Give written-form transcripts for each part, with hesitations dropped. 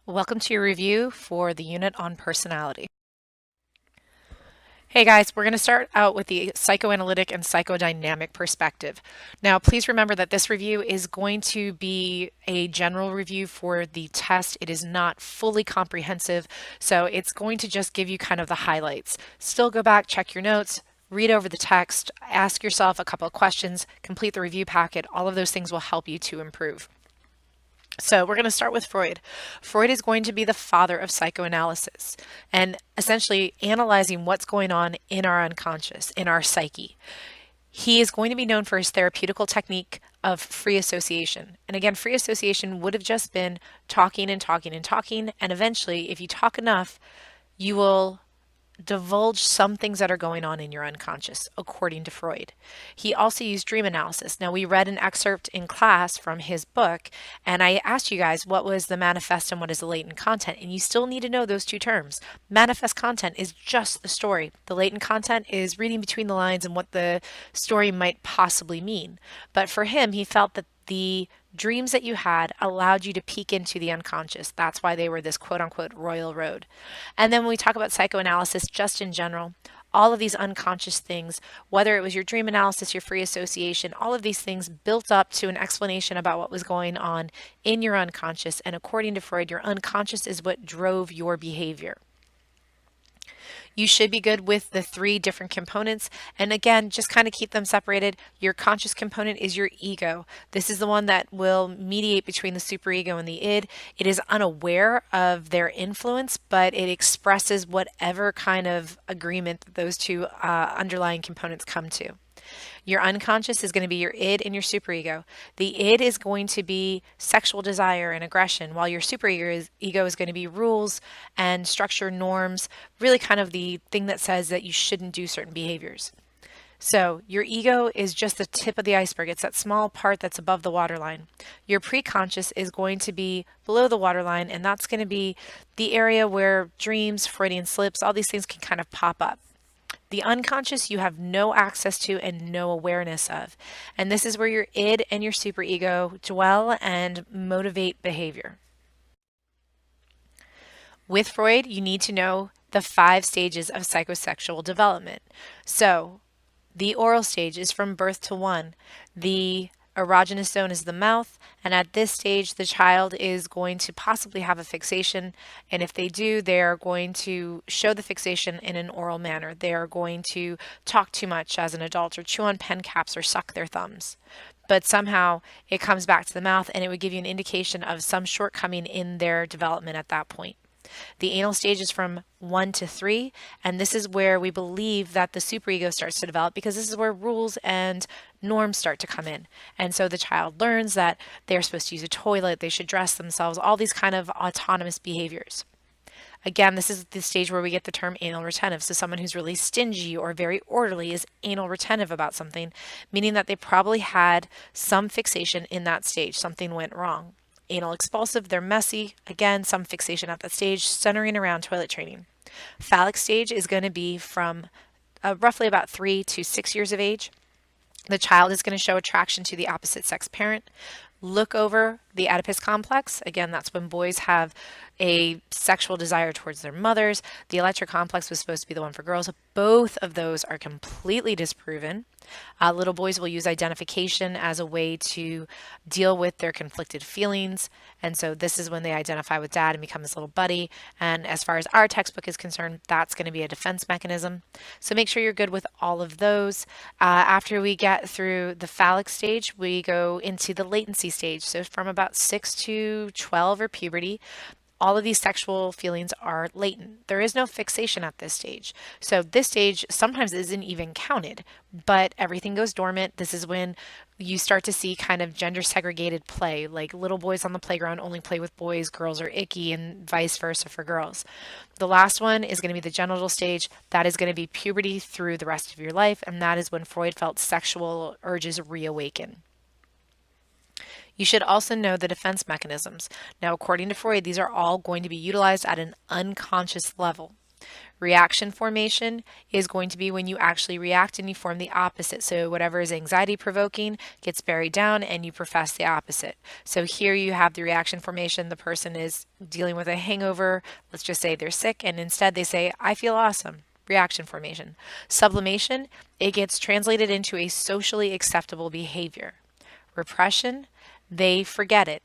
Welcome to your review for the unit on personality. Hey guys, we're going to start out with the psychoanalytic and psychodynamic perspective. Now, please remember that this review is going to be a general review for the test. It is not fully comprehensive, so it's going to just give you kind of the highlights. Still go back, check your notes, read over the text, ask yourself a couple of questions, complete the review packet. All of those things will help you to improve. So we're going to start with Freud. Freud is going to be the father of psychoanalysis and essentially analyzing what's going on in our unconscious, in our psyche. He is going to be known for his therapeutical technique of free association. And again, free association would have just been talking and talking and talking. And eventually, if you talk enough, you will divulge some things that are going on in your unconscious, according to Freud. He also used dream analysis. Now, we read an excerpt in class from his book, and I asked you guys what was the manifest and what is the latent content, and you still need to know those two terms. Manifest content is just the story. The latent content is reading between the lines and what the story might possibly mean. But for him, he felt that the dreams that you had allowed you to peek into the unconscious. That's why they were this quote unquote royal road. And then when we talk about psychoanalysis, just in general, all of these unconscious things, whether it was your dream analysis, your free association, all of these things built up to an explanation about what was going on in your unconscious. And according to Freud, your unconscious is what drove your behavior. You should be good with the three different components. And again, just kind of keep them separated. Your conscious component is your ego. This is the one that will mediate between the superego and the id. It is unaware of their influence, but it expresses whatever kind of agreement that those two underlying components come to. Your unconscious is going to be your id and your superego. The id is going to be sexual desire and aggression, while your superego is going to be rules and structure, norms, really kind of the thing that says that you shouldn't do certain behaviors. So your ego is just the tip of the iceberg. It's that small part that's above the waterline. Your preconscious is going to be below the waterline, and that's going to be the area where dreams, Freudian slips, all these things can kind of pop up. The unconscious you have no access to and no awareness of. And this is where your id and your superego dwell and motivate behavior. With Freud, you need to know the 5 stages of psychosexual development. So, the oral stage is from birth to 1. The erogenous zone is the mouth, and at this stage, the child is going to possibly have a fixation, and if they do, they are going to show the fixation in an oral manner. They are going to talk too much as an adult, or chew on pen caps, or suck their thumbs. But somehow it comes back to the mouth, and it would give you an indication of some shortcoming in their development at that point. The anal stage is from 1 to 3, and this is where we believe that the superego starts to develop, because this is where rules and norms start to come in. And so the child learns that they're supposed to use a toilet, they should dress themselves, all these kind of autonomous behaviors. Again, this is the stage where we get the term anal retentive. So someone who's really stingy or very orderly is anal retentive about something, meaning that they probably had some fixation in that stage. Something went wrong. Anal expulsive, they're messy. Again, some fixation at that stage, centering around toilet training. Phallic stage is going to be from roughly about 3 to 6 years of age. The child is going to show attraction to the opposite sex parent. Look over the Oedipus complex. Again, that's when boys have a sexual desire towards their mothers. The Electra complex was supposed to be the one for girls. Both of those are completely disproven. Little boys will use identification as a way to deal with their conflicted feelings. And so this is when they identify with dad and become his little buddy. And as far as our textbook is concerned, that's going to be a defense mechanism. So make sure you're good with all of those. After we get through the phallic stage, we go into the latency stage. So from about 6 to 12 or puberty, all of these sexual feelings are latent. There is no fixation at this stage. So this stage sometimes isn't even counted, but everything goes dormant. This is when you start to see kind of gender segregated play, like little boys on the playground only play with boys, girls are icky, and vice versa for girls. The last one is going to be the genital stage. That is going to be puberty through the rest of your life, and that is when Freud felt sexual urges reawaken. You should also know the defense mechanisms. Now, according to Freud, these are all going to be utilized at an unconscious level. Reaction formation is going to be when you actually react and you form the opposite. So whatever is anxiety provoking gets buried down and you profess the opposite. So here you have the reaction formation. The person is dealing with a hangover. Let's just say they're sick, and instead they say, I feel awesome. Reaction formation. Sublimation, it gets translated into a socially acceptable behavior. Repression, they forget it.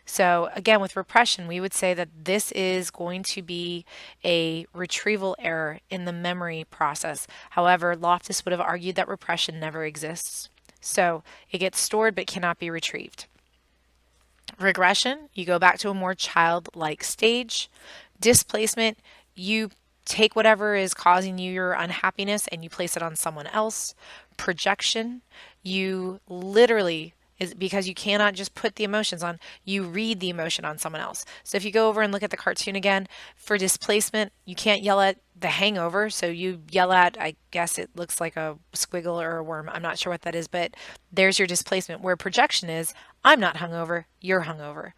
So again, with repression, we would say that this is going to be a retrieval error in the memory process. However, Loftus would have argued that repression never exists. So it gets stored but cannot be retrieved. Regression, you go back to a more childlike stage. Displacement, you take whatever is causing you your unhappiness and you place it on someone else. Projection, you literally is because you cannot just put the emotions on, you read the emotion on someone else. So if you go over and look at the cartoon again, for displacement, you can't yell at the hangover, so you yell at, I guess it looks like a squiggle or a worm, I'm not sure what that is, but there's your displacement. Where projection is, I'm not hungover, you're hungover.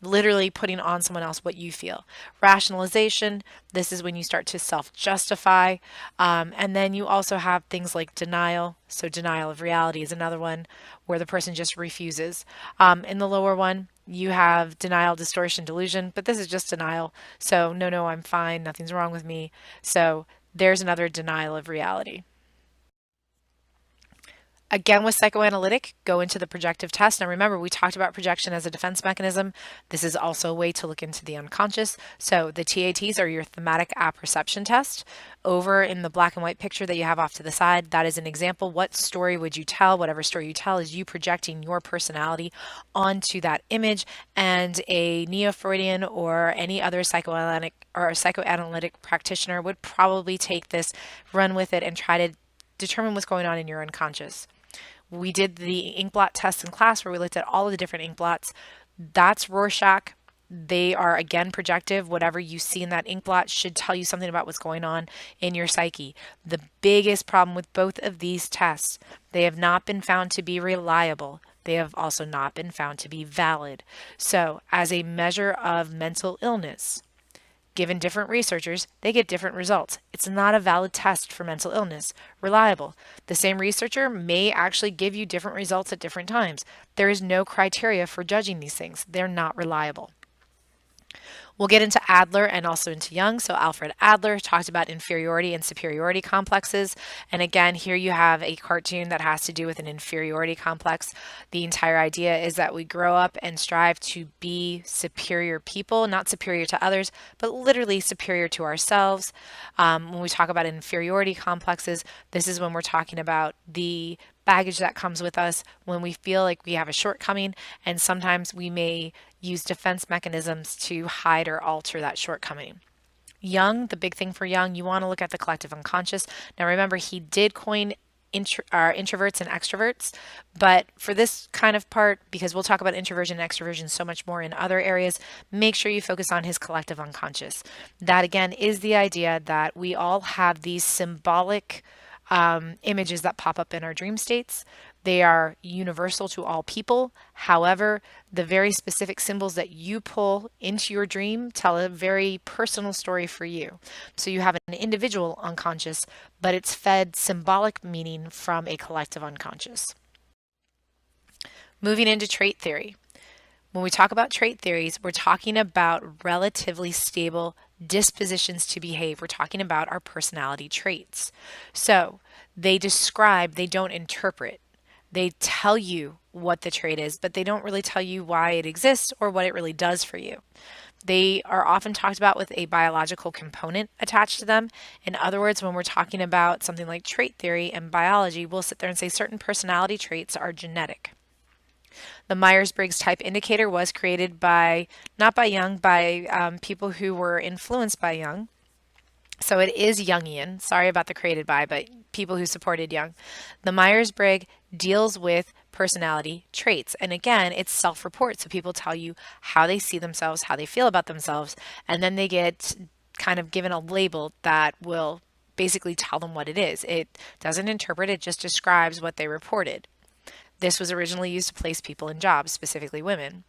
Literally putting on someone else what you feel. Rationalization, this is when you start to self-justify. And then you also have things like denial. So denial of reality is another one where the person just refuses. In the lower one, you have denial, distortion, delusion, but this is just denial. So no, I'm fine, nothing's wrong with me. So there's another denial of reality. Again, with psychoanalytic, go into the projective test. Now remember, we talked about projection as a defense mechanism. This is also a way to look into the unconscious. So the TATs are your thematic apperception test. Over in the black and white picture that you have off to the side, that is an example. What story would you tell? Whatever story you tell is you projecting your personality onto that image, and a neo-Freudian or any other psychoanalytic practitioner would probably take this, run with it, and try to determine what's going on in your unconscious. We did the ink blot test in class where we looked at all of the different ink blots. That's Rorschach. They are again projective. Whatever you see in that ink blot should tell you something about what's going on in your psyche. The biggest problem with both of these tests, they have not been found to be reliable. They have also not been found to be valid. So as a measure of mental illness, given different researchers, they get different results. It's not a valid test for mental illness. Reliable. The same researcher may actually give you different results at different times. There is no criteria for judging these things. They're not reliable. We'll get into Adler and also into Jung. So Alfred Adler talked about inferiority and superiority complexes. And again, here you have a cartoon that has to do with an inferiority complex. The entire idea is that we grow up and strive to be superior people, not superior to others, but literally superior to ourselves. When we talk about inferiority complexes, this is when we're talking about the baggage that comes with us when we feel like we have a shortcoming, and sometimes we may use defense mechanisms to hide or alter that shortcoming. Jung, the big thing for Jung, you want to look at the collective unconscious. Now remember, he did coin introverts and extroverts, but for this kind of part, because we'll talk about introversion and extroversion so much more in other areas, make sure you focus on his collective unconscious. That again is the idea that we all have these symbolic images that pop up in our dream states. They are universal to all people. However, the very specific symbols that you pull into your dream tell a very personal story for you. So you have an individual unconscious, but it's fed symbolic meaning from a collective unconscious. Moving into trait theory. When we talk about trait theories, we're talking about relatively stable dispositions to behave. We're talking about our personality traits. So they describe, they don't interpret. They tell you what the trait is, but they don't really tell you why it exists or what it really does for you. They are often talked about with a biological component attached to them. In other words, when we're talking about something like trait theory and biology, we'll sit there and say certain personality traits are genetic. The Myers-Briggs Type Indicator was created by, not by Jung, by people who were influenced by Jung. So it is Jungian. Sorry about the created by, but people who supported Jung. The Myers-Briggs deals with personality traits. And again, it's self-report. So people tell you how they see themselves, how they feel about themselves, and then they get kind of given a label that will basically tell them what it is. It doesn't interpret, it just describes what they reported. This was originally used to place people in jobs, specifically women.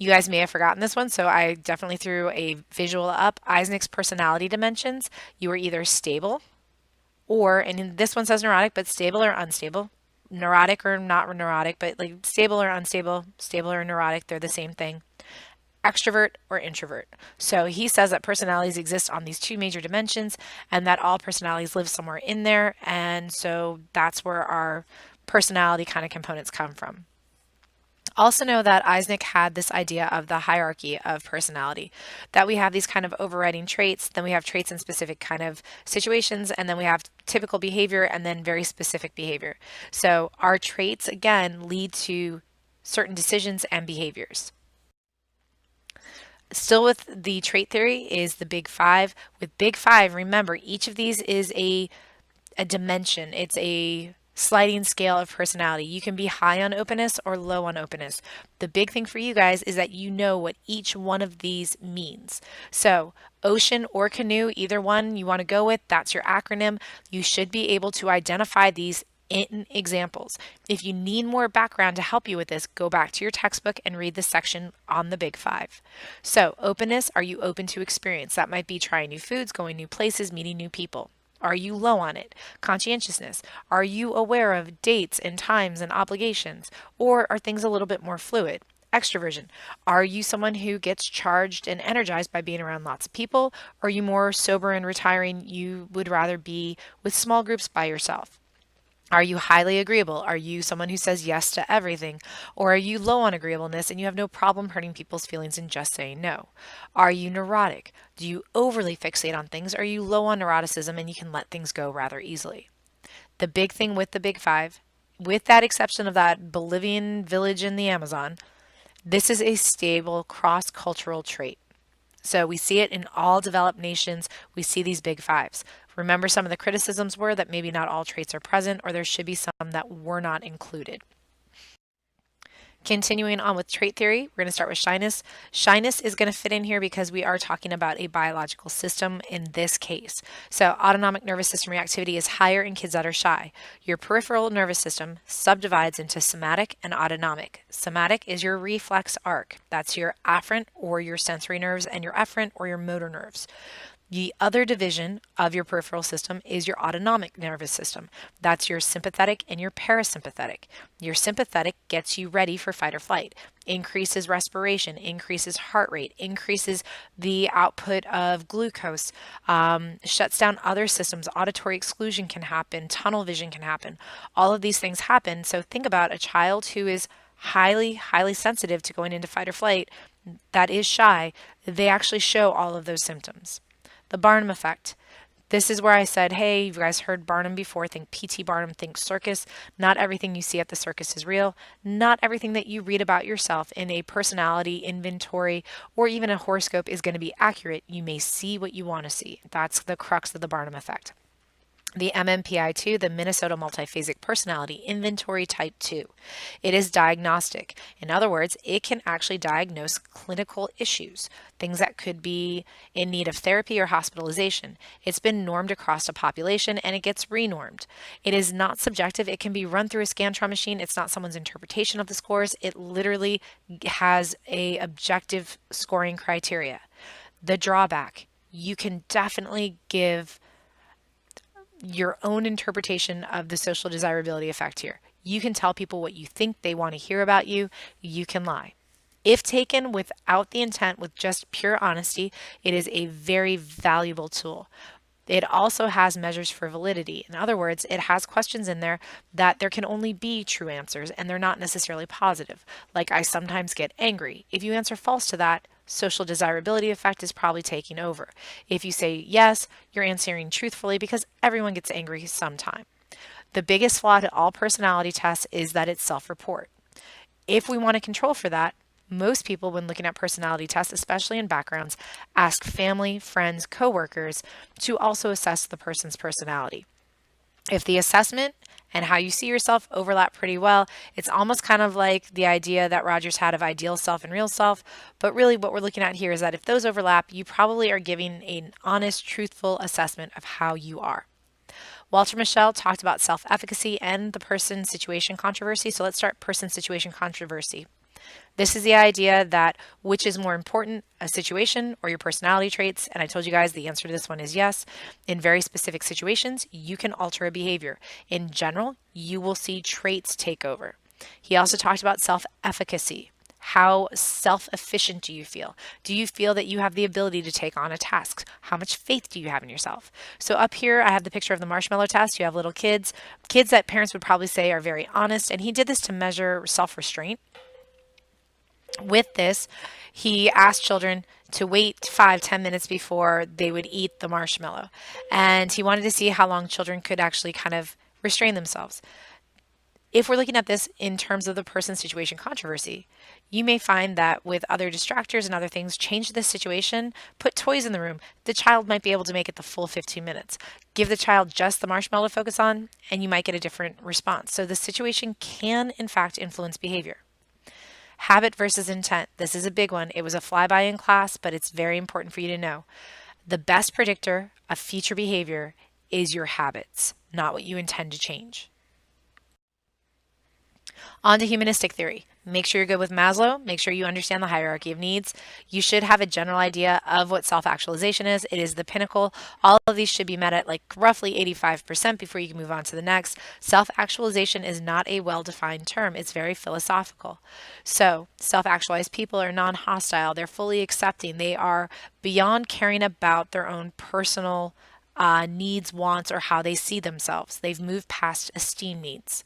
You guys may have forgotten this one, so I definitely threw a visual up. Eysenck's personality dimensions. You are either stable or, and this one says neurotic, but stable or unstable. Neurotic or not neurotic, but like stable or unstable, stable or neurotic, they're the same thing. Extrovert or introvert. So he says that personalities exist on these two major dimensions and that all personalities live somewhere in there. And so that's where our personality kind of components come from. Also know that Eysenck had this idea of the hierarchy of personality, that we have these kind of overriding traits, then we have traits in specific kind of situations, and then we have typical behavior and then very specific behavior. So our traits, again, lead to certain decisions and behaviors. Still with the trait theory is the Big Five. With Big Five, remember, each of these is a dimension. It's a sliding scale of personality. You can be high on openness or low on openness. The big thing for you guys is that you know what each one of these means. So ocean or canoe, either one you want to go with, that's your acronym. You should be able to identify these in examples. If you need more background to help you with this, go back to your textbook and read the section on the Big Five. So openness, are you open to experience? That might be trying new foods, going new places, meeting new people. Are you low on it? Conscientiousness. Are you aware of dates and times and obligations? Or are things a little bit more fluid? Extroversion. Are you someone who gets charged and energized by being around lots of people? Or are you more sober and retiring? You would rather be with small groups by yourself. Are you highly agreeable? Are you someone who says yes to everything? Or are you low on agreeableness and you have no problem hurting people's feelings and just saying no? Are you neurotic? Do you overly fixate on things? Are you low on neuroticism and you can let things go rather easily? The big thing with the Big Five, with that exception of that Bolivian village in the Amazon, this is a stable cross-cultural trait. So we see it in all developed nations. We see these Big Fives. Remember, some of the criticisms were that maybe not all traits are present, or there should be some that were not included. Continuing on with trait theory, we're going to start with shyness. Shyness is going to fit in here because we are talking about a biological system in this case. So autonomic nervous system reactivity is higher in kids that are shy. Your peripheral nervous system subdivides into somatic and autonomic. Somatic is your reflex arc. That's your afferent or your sensory nerves and your efferent or your motor nerves. The other division of your peripheral system is your autonomic nervous system. That's your sympathetic and your parasympathetic. Your sympathetic gets you ready for fight or flight, increases respiration, increases heart rate, increases the output of glucose, shuts down other systems. Auditory exclusion can happen, tunnel vision can happen. All of these things happen. So think about a child who is highly, highly sensitive to going into fight or flight, that is shy. They actually show all of those symptoms. The Barnum effect. This is where I said, hey, you guys heard Barnum before. Think P.T. Barnum, think circus. Not everything you see at the circus is real. Not everything that you read about yourself in a personality inventory or even a horoscope is going to be accurate. You may see what you want to see. That's the crux of the Barnum effect. The MMPI-2, the Minnesota Multiphasic Personality Inventory Type 2. It is diagnostic. In other words, it can actually diagnose clinical issues, things that could be in need of therapy or hospitalization. It's been normed across a population and it gets renormed. It is not subjective. It can be run through a Scantron machine. It's not someone's interpretation of the scores. It literally has a objective scoring criteria. The drawback, you can definitely give your own interpretation of the social desirability effect here. You can tell people what you think they want to hear about you. You can lie. If taken without the intent, with just pure honesty, it is a very valuable tool. It also has measures for validity. In other words, it has questions in there that there can only be true answers and they're not necessarily positive. Like, I sometimes get angry. If you answer false to that, social desirability effect is probably taking over. If you say yes, you're answering truthfully because everyone gets angry sometime. The biggest flaw to all personality tests is that it's self-report. If we want to control for that, most people, when looking at personality tests, especially in backgrounds, ask family, friends, coworkers to also assess the person's personality. If the assessment and how you see yourself overlap pretty well, it's almost kind of like the idea that Rogers had of ideal self and real self. But really what we're looking at here is that if those overlap, you probably are giving an honest, truthful assessment of how you are. Walter Mischel talked about self-efficacy and the person-situation controversy. So let's start person-situation controversy. This is the idea that which is more important, a situation or your personality traits? And I told you guys the answer to this one is yes. In very specific situations, you can alter a behavior. In general, you will see traits take over. He also talked about self-efficacy. How self-efficient do you feel? Do you feel that you have the ability to take on a task? How much faith do you have in yourself? So up here, I have the picture of the marshmallow test. You have little kids, kids that parents would probably say are very honest. And he did this to measure self-restraint. With this, he asked children to wait 5-10 minutes before they would eat the marshmallow. And he wanted to see how long children could actually kind of restrain themselves. If we're looking at this in terms of the person situation controversy, you may find that with other distractors and other things, change the situation, put toys in the room, the child might be able to make it the full 15 minutes. Give the child just the marshmallow to focus on, and you might get a different response. So the situation can, in fact, influence behavior. Habit versus intent. This is a big one. It was a flyby in class, but it's very important for you to know. The best predictor of future behavior is your habits, not what you intend to change. On to humanistic theory. Make sure you're good with Maslow. Make sure you understand the hierarchy of needs. You should have a general idea of what self-actualization is. It is the pinnacle. All of these should be met at like roughly 85% before you can move on to the next. Self-actualization is not a well-defined term. It's very philosophical. So self-actualized people are non-hostile. They're fully accepting. They are beyond caring about their own personal needs, wants, or how they see themselves. They've moved past esteem needs.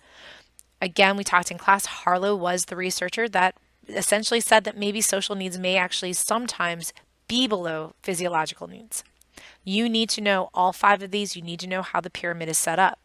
Again, we talked in class, Harlow was the researcher that essentially said that maybe social needs may actually sometimes be below physiological needs. You need to know all 5 of these. You need to know how the pyramid is set up.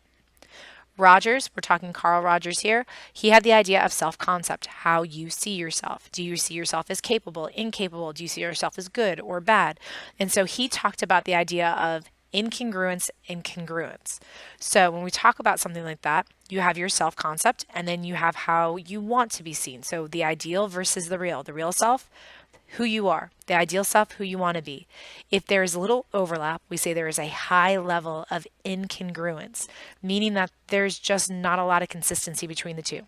Rogers, we're talking Carl Rogers here, he had the idea of self-concept, how you see yourself. Do you see yourself as capable, incapable? Do you see yourself as good or bad? And so he talked about the idea of incongruence and congruence. So when we talk about something like that, you have your self-concept and then you have how you want to be seen. So the ideal versus the real self, who you are, the ideal self, who you want to be. If there is a little overlap, we say there is a high level of incongruence, meaning that there's just not a lot of consistency between the two.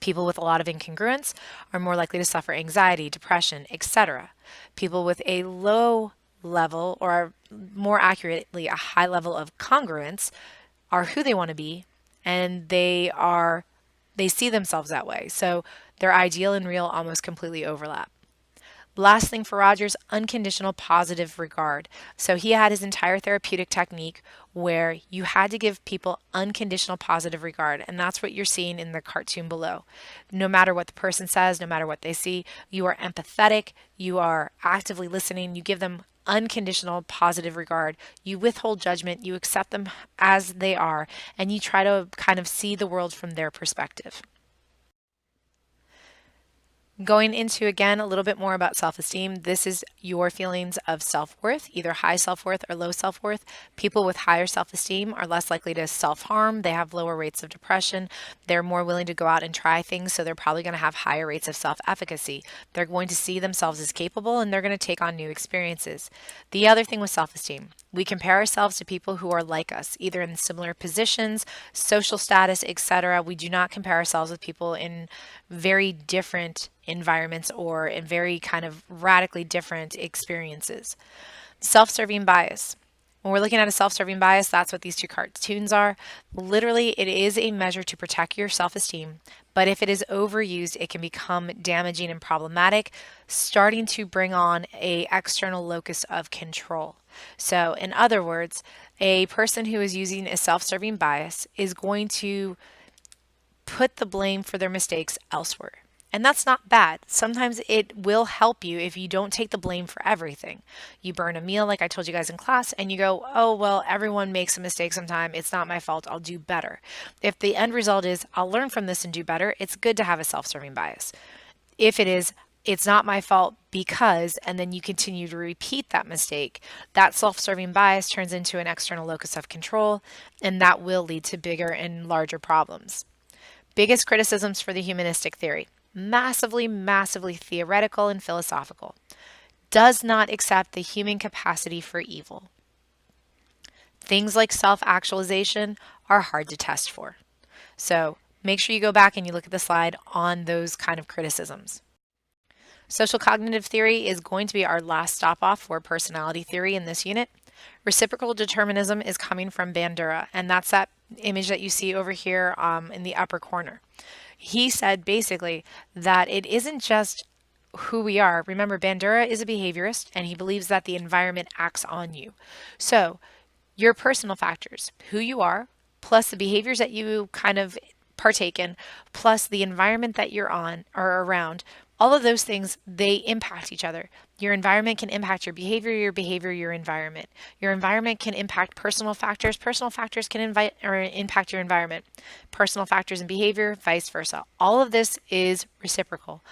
People with a lot of incongruence are more likely to suffer anxiety, depression, etc. People with a low level, or more accurately, a high level of congruence, are who they want to be, and they see themselves that way. So their ideal and real almost completely overlap. Last thing for Rogers, unconditional positive regard. So he had his entire therapeutic technique where you had to give people unconditional positive regard. And that's what you're seeing in the cartoon below. No matter what the person says, no matter what they see, you are empathetic, you are actively listening, you give them unconditional positive regard, you withhold judgment, you accept them as they are, and you try to kind of see the world from their perspective. Going into, again, a little bit more about self-esteem, this is your feelings of self-worth, either high self-worth or low self-worth. People with higher self-esteem are less likely to self-harm. They have lower rates of depression. They're more willing to go out and try things, so they're probably going to have higher rates of self-efficacy. They're going to see themselves as capable, and they're going to take on new experiences. The other thing with self-esteem, we compare ourselves to people who are like us, either in similar positions, social status, etc. We do not compare ourselves with people in very different environments or in very kind of radically different experiences. Self-serving bias. When we're looking at a self-serving bias, that's what these two cartoons are. Literally, it is a measure to protect your self-esteem, but if it is overused, it can become damaging and problematic, starting to bring on an external locus of control. So in other words, a person who is using a self-serving bias is going to put the blame for their mistakes elsewhere. And that's not bad. Sometimes it will help you if you don't take the blame for everything. You burn a meal, like I told you guys in class, and you go, oh, well, everyone makes a mistake sometime. It's not my fault. I'll do better. If the end result is, I'll learn from this and do better, it's good to have a self-serving bias. If it is, it's not my fault because, and then you continue to repeat that mistake, that self-serving bias turns into an external locus of control, and that will lead to bigger and larger problems. Biggest criticisms for the humanistic theory. Massively, massively theoretical and philosophical. Does not accept the human capacity for evil. Things like self-actualization are hard to test for. So Make sure you go back and you look at the slide on those kind of criticisms. Social cognitive theory is going to be our last stop off for personality theory in this unit. Reciprocal determinism is coming from Bandura, and that's that image that you see over here in the upper corner. He said basically that it isn't just who we are. Remember, Bandura is a behaviorist, and he believes that the environment acts on you. So your personal factors, who you are, plus the behaviors that you kind of partake in, plus the environment that you're on or around, all of those things, they impact each other. Your environment can impact your behavior, your environment. Your environment can impact personal factors. Personal factors can impact your environment. Personal factors and behavior, vice versa. All of this is reciprocal.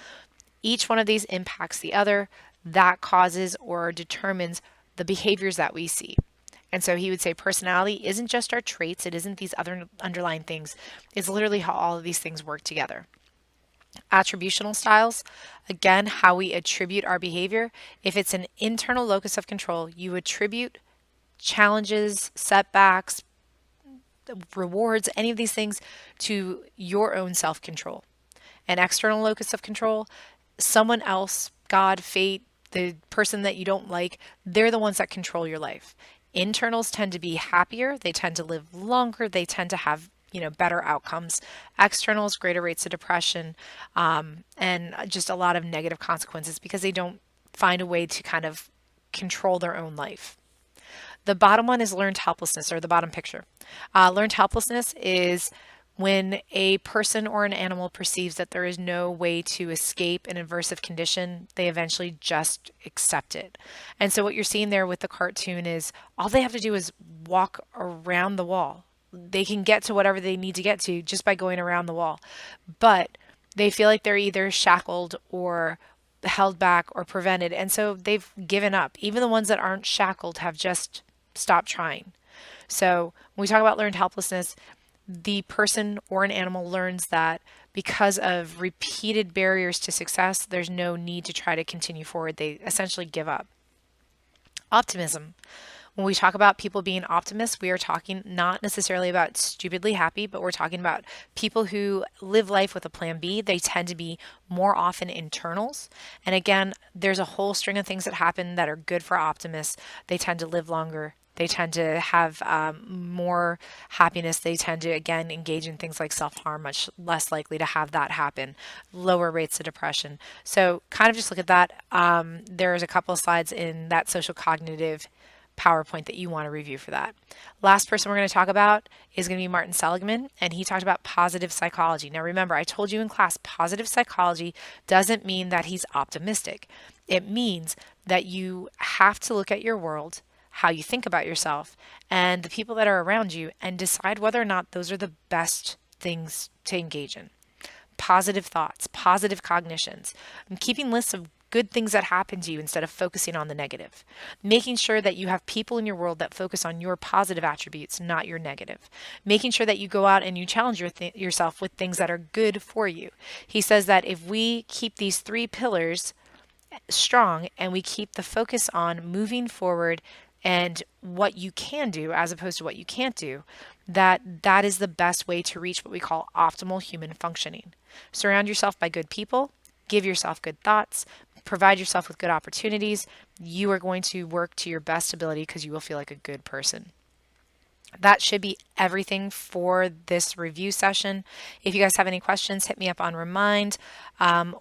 Each one of these impacts the other. That causes or determines the behaviors that we see. And so he would say personality isn't just our traits, it isn't these other underlying things. It's literally how all of these things work together. Attributional styles, again, how we attribute our behavior. If it's an internal locus of control, you attribute challenges, setbacks, rewards, any of these things to your own self-control. An external locus of control, someone else, God, fate, the person that you don't like, they're the ones that control your life. Internals tend to be happier, they tend to live longer, they tend to have better outcomes. Externals, greater rates of depression, and just a lot of negative consequences because they don't find a way to kind of control their own life. The bottom one is learned helplessness, or the bottom picture. Learned helplessness is when a person or an animal perceives that there is no way to escape an aversive condition, they eventually just accept it. And so what you're seeing there with the cartoon is all they have to do is walk around the wall. They can get to whatever they need to get to just by going around the wall. But they feel like they're either shackled or held back or prevented. And so they've given up. Even the ones that aren't shackled have just stopped trying. So when we talk about learned helplessness, the person or an animal learns that because of repeated barriers to success, there's no need to try to continue forward. They essentially give up. Optimism. When we talk about people being optimists, we are talking not necessarily about stupidly happy, but we're talking about people who live life with a plan B. They tend to be more often internals. And again, there's a whole string of things that happen that are good for optimists. They tend to live longer. They tend to have more happiness. They tend to, again, engage in things like self-harm, much less likely to have that happen. Lower rates of depression. So kind of just look at that. There's a couple of slides in that social cognitive PowerPoint that you want to review for that. Last person we're going to talk about is going to be Martin Seligman, and he talked about positive psychology. Now remember, I told you in class, positive psychology doesn't mean that he's optimistic. It means that you have to look at your world, how you think about yourself, and the people that are around you, and decide whether or not those are the best things to engage in. Positive thoughts, positive cognitions, and keeping lists of good things that happen to you instead of focusing on the negative. Making sure that you have people in your world that focus on your positive attributes, not your negative. Making sure that you go out and you challenge yourself with things that are good for you. He says that if we keep these three pillars strong and we keep the focus on moving forward and what you can do as opposed to what you can't do, that is the best way to reach what we call optimal human functioning. Surround yourself by good people, give yourself good thoughts, provide yourself with good opportunities. You are going to work to your best ability because you will feel like a good person. That should be everything for this review session. If you guys have any questions, hit me up on Remind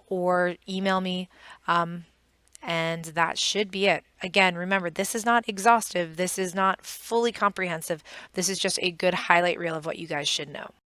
or email me. And that should be it. Again, remember, this is not exhaustive. This is not fully comprehensive. This is just a good highlight reel of what you guys should know.